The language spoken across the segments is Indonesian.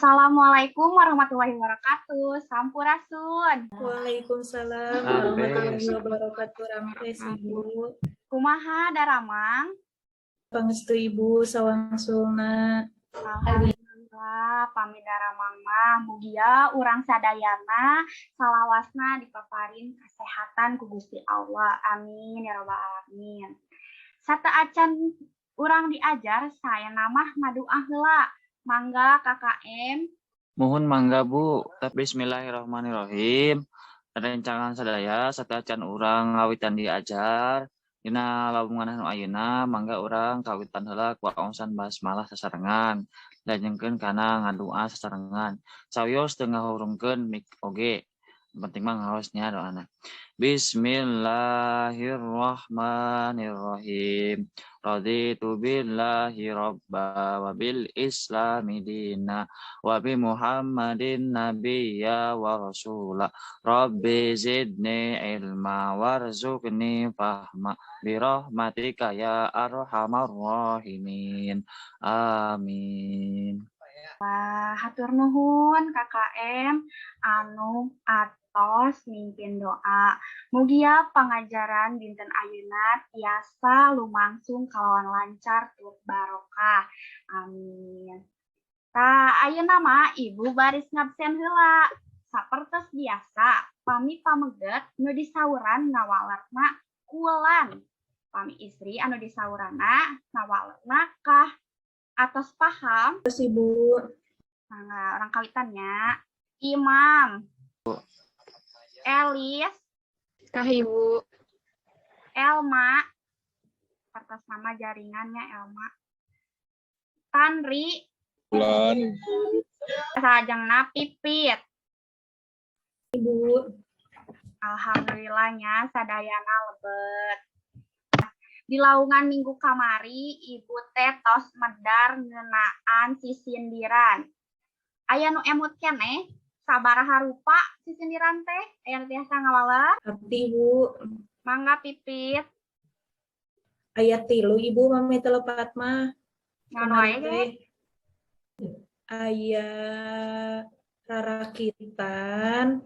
Assalamualaikum warahmatullahi wabarakatuh. Sampurasun. Waalaikumsalam warahmatullahi wabarakatuh. Rampes Ibu. Kumaha daramang? Pangestu Ibu sawangsulna. Alhamdulillah pami daramang mah mugia urang sadayana salawasna dipaparin kesehatan ku Gusti Allah. Amin ya rabbal alamin. Sataacan urang diajar saya nama ngaduah heula. Mangga KKM. Mohon mangga Bu. Bismillahirrahmanirrahim. Rencangan sadaya sataacan urang ngawitan diajar. Dina lawungan anu ayeuna mangga urang kawitan heula ku ongsan basmalah sasarengan. Lajengkeun kana ngadua sasarengan. Sawios teu ngahurungkeun mik oge. Penting mah ngaosnya doana. Bismillahirrahmanirrahim. Raditu billahi robba wa bil islami dina wa bi muhammadin nabiyya wa rasula rabbi zidni ilma warzuqni fahma bi rahmatika ya arhamar rahimin. Amin. Hatur nuhun KKM anu atos mimpin doa. Mugia pangajaran dinten ayeuna tiasa lumangsung kalawan lancar tur barokah. Amin. Ayeuna mah Ibu baris ngabsen heula. Sapertos biasa, pami pameget nu disauran ngawalerna kulan. Pami istri anu disauranna ngawalerna kah. Atos paham? Terus Ibu. Nah, orang kawitannya. Imam. Elis. Kah Ibu. Elma. Atas nama jaringannya Elma. Tanri. Bulan. Sajengna Pipit. Ibu. Alhamdulillahnya sadayana lebet. Di laungan minggu kamari, Ibu teh tos medar ngeunaan sisindiran. Aya nu emut keneh, sabaraha rupa sisindiran teh, aya nu tiasa ngawala. Abdi Ibu. Mangga Pipit. Ayat 3 Ibu mami telepat mah. Nganu aya ge? Ayat rarakitan,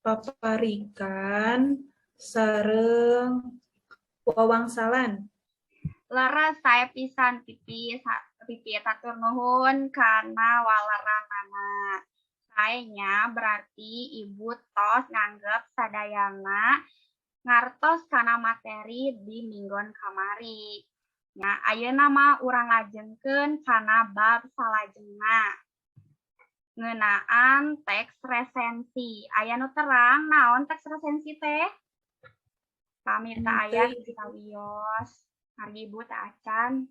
paparikan, sareng wawangsalan. Leres saya pisan Pipit atur nuhun kana waleranana. Sayanya berarti Ibu tos nganggep sadayana ngartos kana materi di minggon kamari. Nah, ayeuna mah urang lajengkeun kana bab salajengna. Ngeunaan teks resensi. Aya nu terang naon teks resensi teh? Pamirsa aya di sawios. Margi Ibu teh acan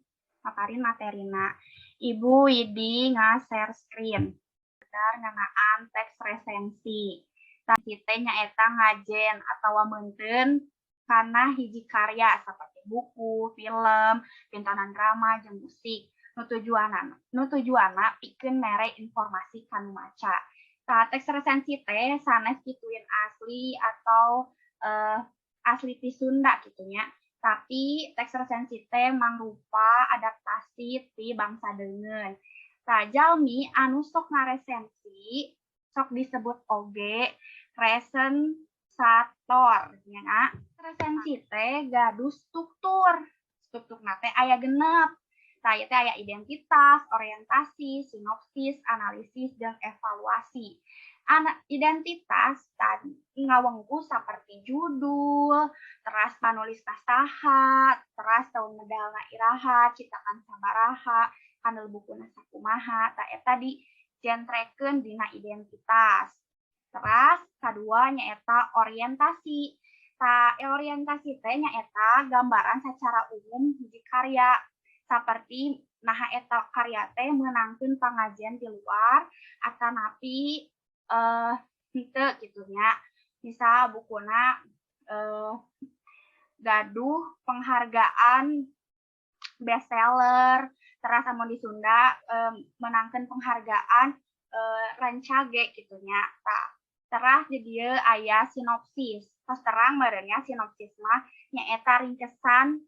paparin materina. Ibu Widi nge-share screen. Benar ngeunaan teks resensi. Resensi teh nyaeta ngajen atawa meunteun kana hiji karya seperti buku, film, pintanan drama, jeung musik. Nu tujuanna pikeun mere informasi kanu maca. Teks resensi teh sanes pituin asli atau asli ti Sunda gitunya. Tapi teks resensi teh mangrupa adaptasi ti bangsa deungeun. Jalmi anu sok ngaresensi sok disebut oge resensator nya. Resensi teh gaduh struktur. Strukturna teh aya genep. Tah teh aya identitas, orientasi, sinopsis, analisis, dan evaluasi. Identitas tadi ngawengku seperti judul, teras panulis naskah, teras tahun medalna iraha, citakan sabaraha, handel bukuna sakumaha, tah eta dijentrekeun dina identitas. Teras kadua nyaeta orientasi. Tah orientasi teh nyaeta gambaran secara umum hiji karya seperti naha eta karya teh meunangkeun pangajian di luar atanapi henteu gitunya. Misal bukuna gaduh penghargaan bestseller, teras amun di Sunda menangkeun penghargaan rancage gitunya. Teras di dieu aya sinopsis. Tos terang meureunnya sinopsis mah nyaeta ringkesan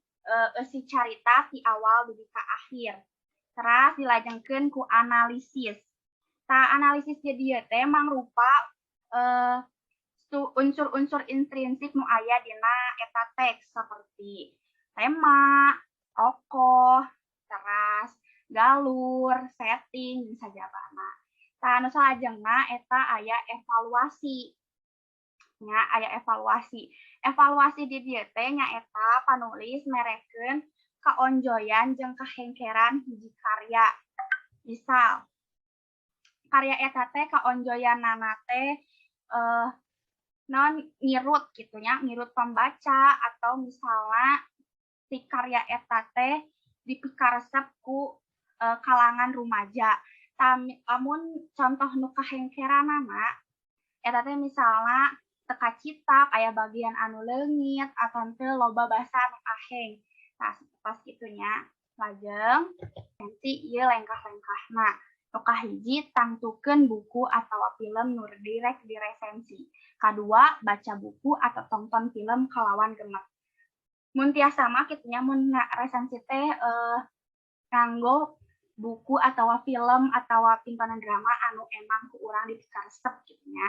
eusi carita ti awal dugi ka akhir. Teras dilajengkeun ku analisis. Analisis jadi teh mangrupa unsur-unsur intrinsik nu aya dina eta teks seperti tema, tokoh, teras, galur, setting, jeung sajabana. Anu salajengna eta aya evaluasi. Nya aya evaluasi. Evaluasi di dieu teh nyaeta panulis merekeun kaonjoyan jeung kahengkeran hiji karya. Misal karya eta teh kaonjoyanana teh ngirut gitu nya, ngirut pembaca atau misalnya si karya eta teh dipikaresep ku kalangan rumaja. Amun contoh nu kahengkeranana eta teh misalnya teka citak aya bagian anu leungit atau teu loba basa anu aheng. Nah, pas kitunya lajeng nanti ieu lengkah-lengkahna. Nu kahiji tangtukeun buku atawa film nu direk di resensi. Kadua baca buku atau tonton film kalawan genep. Mun tiasa mah kitu nya mun resensi teh nganggo buku atawa film atawa pintonan drama anu emang ku urang dipikaresep kitu nya.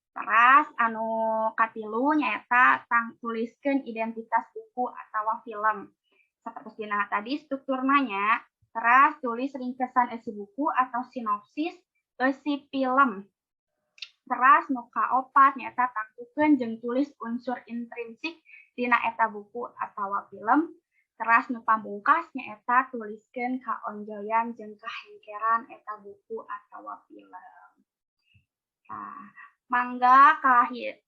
Teras anu katilu nyaeta tuliskeun identitas buku atawa film. Seperti dina tadi strukturnanya, teras tulis ringkesan isi buku atau sinopsis isi film. Teras nu kaopat nyaeta tangtukeun jeung tulis unsur intrinsik dina eta buku atawa film. Teras nu pamungkas nyaeta tuliskeun kaonjoyan jeung kahengkeran eta buku atawa film. Nah, mangga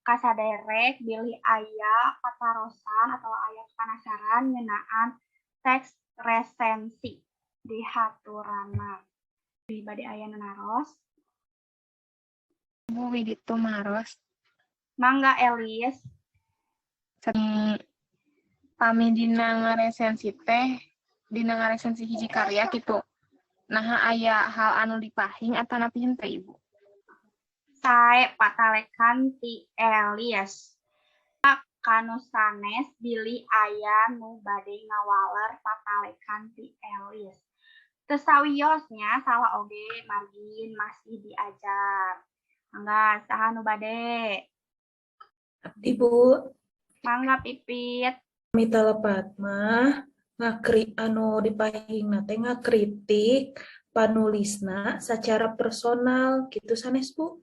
kasaderek bilih aya patarosan atau aya penasaran ngeunaan teks resensi di haturana. Bade aya nu naros. Bu Widitu Maros. Mangga Elis. Pami dina ngaresensi teh, dina ngaresensi hiji karya gitu. Nah, aya hal anu dipahing atau napihin teh Ibu? Sae patalekan ti Elis. Kanu sanes bilih aya nu bade ngawaler patalekan ti Elis. Teu sawiosnya salah oge margin masih diajar. Mangga saha nu bade? Abdi Bu, Mangga Pipit. Mita lepat mah anu dipahingna teh ngakritik panulisna secara personal gitu sanes Bu.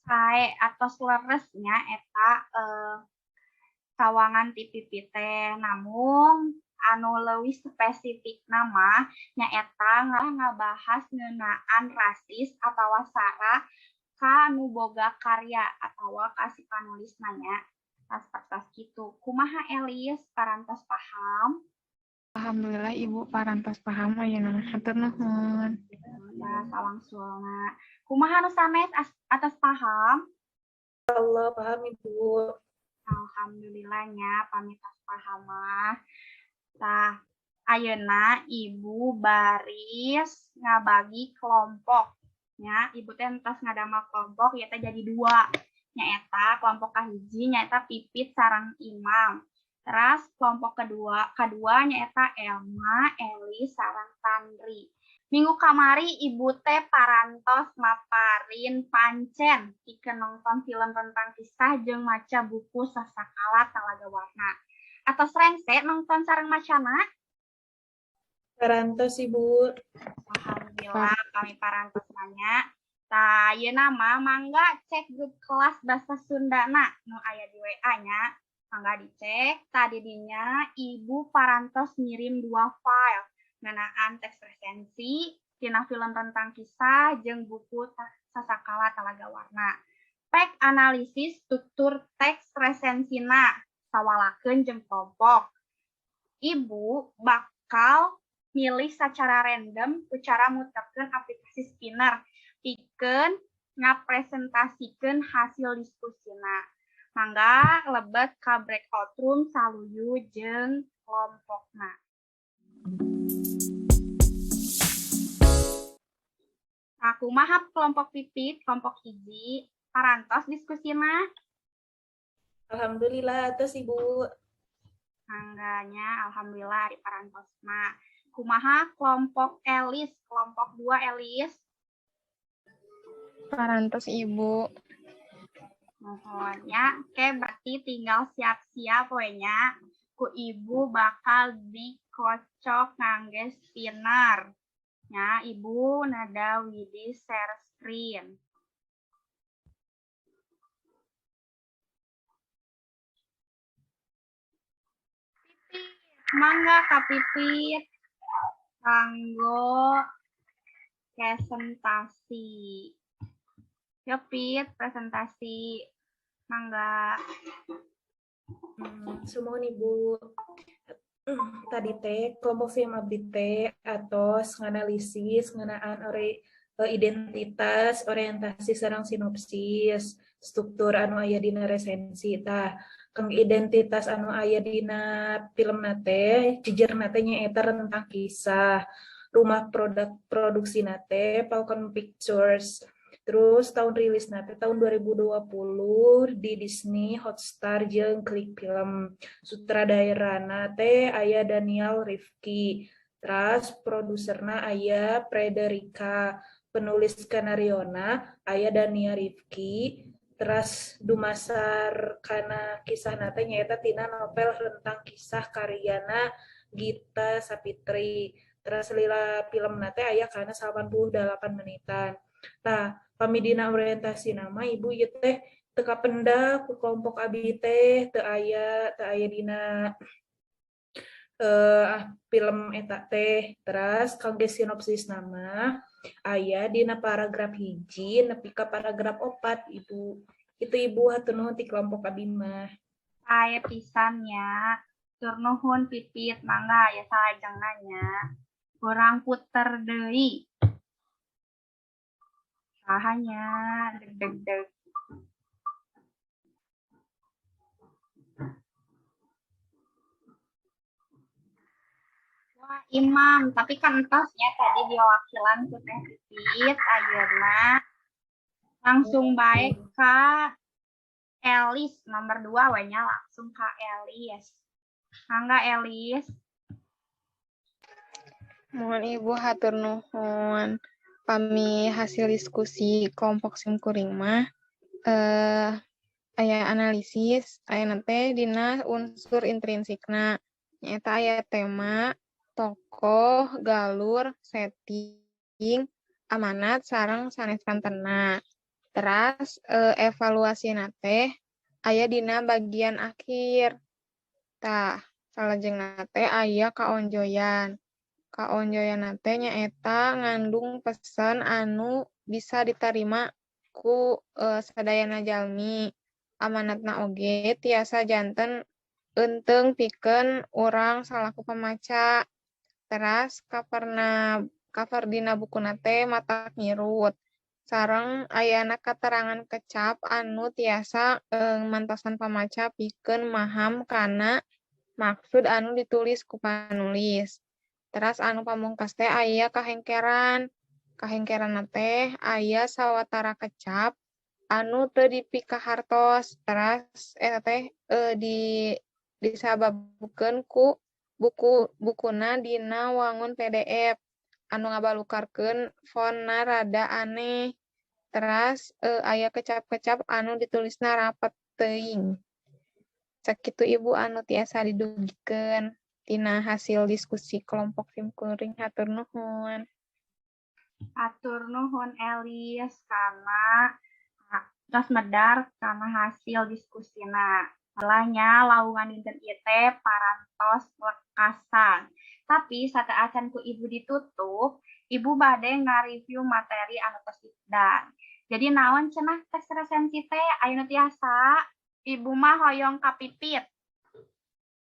Sae atos leresnya eta sawangan ti Pipit teh, namun anu leuwih spesifik nama nyaeta ngabahas ngeunaan rasis atawa sara ka nu boga karya atawa ka si panulis nanya tas gitu. Kumaha Elis parantos paham? Alhamdulillah Ibu parantos paham ayeuna. Hatur nuhun. Ya salangsulna. Kumaha nu sanes atas paham? Allah paham Ibu. Alhamdulillahnya pamitas paham mah. Tah ayeuna Ibu baris ngabagi kelompok. Nya, Ibu teh entos ngadamel kelompok ieu teh jadi 2. Nyaeta kelompok kahiji nyaeta Pipit sareng Imam. Terus kelompok kedua nyaeta Elma, Eli sareng Tandri. Minggu kamari Ibu teh parantos maparin pancen pikeun nonton film tentang kisah jeung maca buku Sasakala Talaga Warna. Atos rengse nonton sareng macana? Parantos Ibu. Alhamdulillah kami parantos nanya. Tah yeuna mah mangga cek grup kelas bahasa Sundana nu aya di WA-nya. Mangga dicek. Tadi dinya Ibu parantos ngirim 2 file ngeunaan teks resensi tina film tentang kisah jeung buku Sasakala Talaga Warna. Pek analisis struktur teks resensina sawalakeun jeung kelompok. Ibu bakal milih secara random ku cara muterkeun aplikasi spinner pikeun ngapresentasikeun hasil diskusina. Mangga lebet ka breakout room saluyu jeung kelompokna. Aku mahap kelompok Pipit, kelompok hiji, parantos diskusina. Alhamdulillah atas Ibu. Mangganya alhamdulillah di parantosna. Kumaha kelompok Elis, kelompok 2 Elis. Parantos Ibu. Mohonnya, oke berarti tinggal siap-siap wenya. Ku ibu bakal dikocok ngangge spinner. Ya, ibu nada widi share screen. Mangga kapipit kanggo presentasi. Yuk Pit, presentasi. Mangga. Semua Ibu. Tadi teh kelompok film abdi teh atos nganalisis ngeunaan identitas, orientasi sareng sinopsis, struktur anu aya dina resensi tah. Kang identitas anu aya dina filmna teh jejerna teh nyaeta rentang kisah. Rumah produksi teh Falcon Pictures. Terus tahun rilis teh tahun 2020 di Disney, Hotstar jeung Klik Film. Sutradarana teh aya Daniel Rifki. Terus produserna aya Frederica. Penulis skenariona aya Daniel Rifki. Terus dumasar kana kisah teh nyaeta tina novel rentang kisah karyana Gita Sapitri. Terus lila film teh aya kana 88 menitan. Nah, pamidina orientasi nama ibu ieu teh teu kapendak ku kelompok abi teh teu aya dina film eta teh. Terus kangge sinopsis nama aya dina paragraf 1 nepi ka paragraf 4 ibu. Itu ibu hatur nuhun ti kelompok abi mah. Saya pisannya. Tur nuhun Pipit, mangga ya salajeng nanya. Kurang puter deui. Sahanya deg-deg. Wah, Imam, tapi kan entosnya tadi diwakilan ku Teh Pipit, ayeuna langsung baik ke Elis nomor 2 wanya langsung ke Elis. Mangga Elis. Mohon Ibu hatur nuhun. Kami hasil diskusi kelompok simkuring mah aya analisis, aya teh dina unsur intrinsikna. Nyaeta aya tema, tokoh, galur, setting, amanat sareng sanes pantena. Teras evaluasina teh aya dina bagian akhir. Tah, salajengna teh aya kaonjoyan. Kaonjoyan teh nyaeta ngandung pesan anu bisa diterima ku sadayana jalmi. Amanatna oge tiasa janten eunteng pikeun urang salaku pamaca. Teras cover dina bukuna teh matak nyirut. Sareng ayana katerangan kecap anu tiasa mantosan pamaca pikeun maham kana maksud anu ditulis ku panulis. Teras anu pamungkas teh aya kahengkeran. Kahengkeranna teh aya sawatara kecap anu teu dipikahartos. Teras eta teh disababukeun ku bukuna dina wangun PDF anu ngabalukarkeun fontna rada aneh. Teras aya kecap-kecap anu ditulisna rapet teuing. Sakitu Ibu anu tiasa didugikeun tina hasil diskusi kelompok simkuring. Hatur nuhun. Atur nuhun Elis karena tos medar karena hasil diskusina. Salahnya laungan dinten ieu teh parantos lekasan. Tapi sateuacan ku Ibu ditutup, Ibu bade ngareview materi anu tos dipdan. Jadi naon cenah teks resensi teh ayeuna tiasa Ibu mah hoyong kapipit.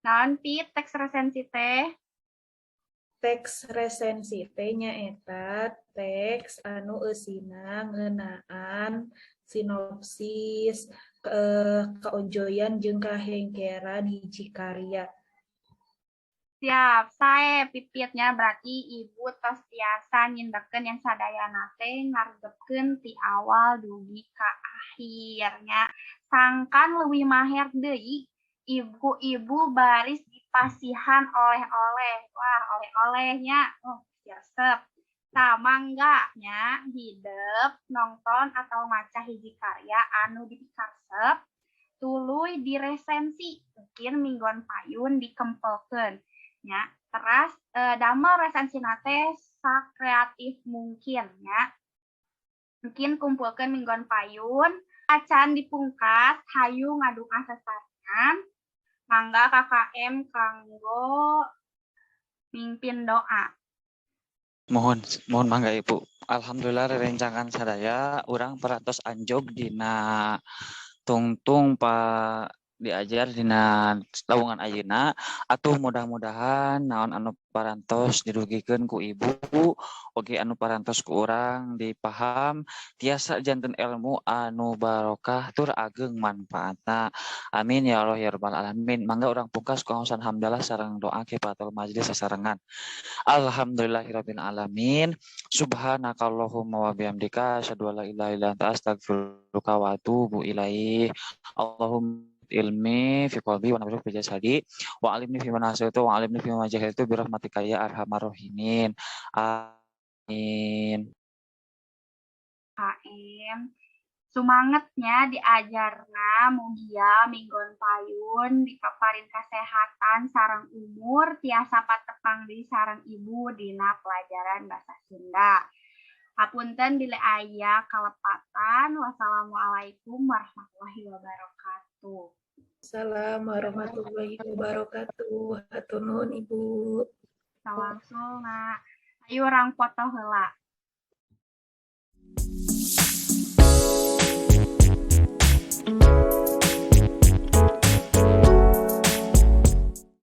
Naon Pit teks resensi teh? Teks resensi teh nyaeta teks anu eusina ngeunaan sinopsis, kaonjoyan jeung kahengkeran hiji karya. Siap, saya Pipitnya berarti Ibu tos tiasa nyindekeun yang sadayana teh ngarepkeun ti awal dugi ka akhirnya. Sangkan leuwih maher deui ibu-ibu baris dipasihan oleh-oleh. Wah, oleh-olehnya. Siap. Mangga nya hidup nonton atau maca hiji karya anu dipikaresep tuluy diresensi mungkin mingguan payun dikempelkeun nya teras damel resensina teh sakreatif mungkin nya mungkin kumpulkeun mingguan payun acan dipungkas hayu ngadukan sesarian mangga KKM kanggo mimpin doa. Mohon mangga Ibu. Alhamdulillah rerencangan sadaya urang peratos anjog dina tungtung Pak diajar dina lawungan ayeuna atuh mudah-mudahan naon anu parantos dirugikeun ku Ibu oge anu parantos ku urang dipaham tiasa janten ilmu anu barokah tur ageng manfaatna amin ya Allah ya rabbal alamin. Mangga urang pungkas ku ngaosan hamdalah sareng doa kifatul majelis sasarengan. Alhamdulillahirabbil alamin. Subhanakallahumma wa bihamdika asyhadu an la ilaha illa anta astaghfiruka wa atubu ilaik. Allahumma ilmi fi qalbi wa nafsi fi jasadi wa alimni fi manasitu wa alimni fi majahiltu bi rahmatika ya arhamar rahimin. Amin. KM sumangetnya diajarna mugia minggon payun dipaparin kesehatan sareng umur tiasa patepang di sareng ibu dina pelajaran bahasa Sunda. Hapunten bila aya kalepatan. Wassalamualaikum warahmatullahi wabarakatuh. Assalamualaikum warahmatullahi wabarakatuh. Hatur nuhun Ibu. Langsung ayo orang foto heula.